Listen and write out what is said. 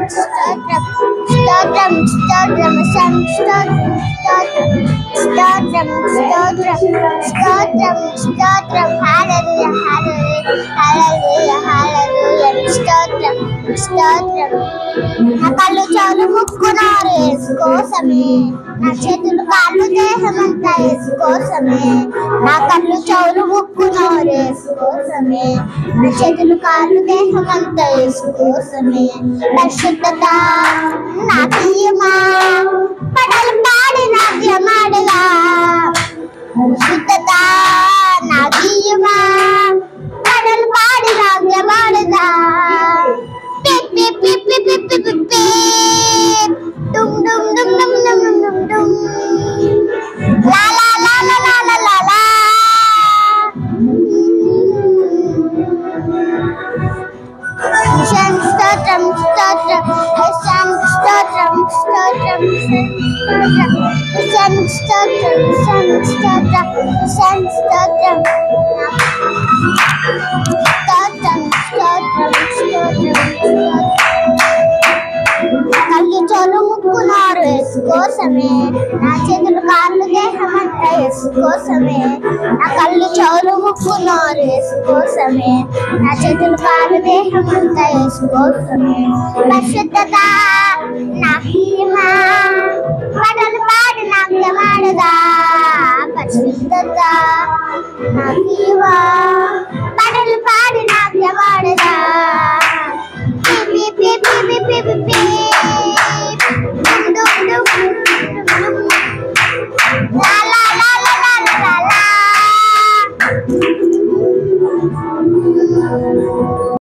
నా కళ్ళు చెవులు ముక్కు నోరు యేసు కోసమే, నా చేతులు కాళ్ళు దేహమంతా యేసు కోసమే, నా కళ్ళు చెవులు ముక్కు నోరు యేసు కోసమే, నా చేతులు కాళ్ళు దేహమంతా యేసు కోసమే. పరిశుద్ధత నాకియ్యమా, పాటలు పాడి నాట్యమాడగా. పరిశుద్ధత నాకియ్యమా, పాటలు పాడి నాట్యమాడగా. కళ్ళు చెవులు ముక్కు నోరు యేసు కోసమే, నా చేతులు కాళ్ళు దేహమంతా యేసు కోసమే, నా కళ్ళు చెవులు ముక్కు నోరు యేసు కోసమే, నా చేతులు కాళ్ళు దేహమంతా యేసు కోసమే. పరిశుద్ధత నాకియ్యమా, పాటలు పాడి నాట్యమాడగా. పరిశుద్ధత నాకియ్యమా, పాటలు పాడి నాట్యమాడగా. La la la la la la la.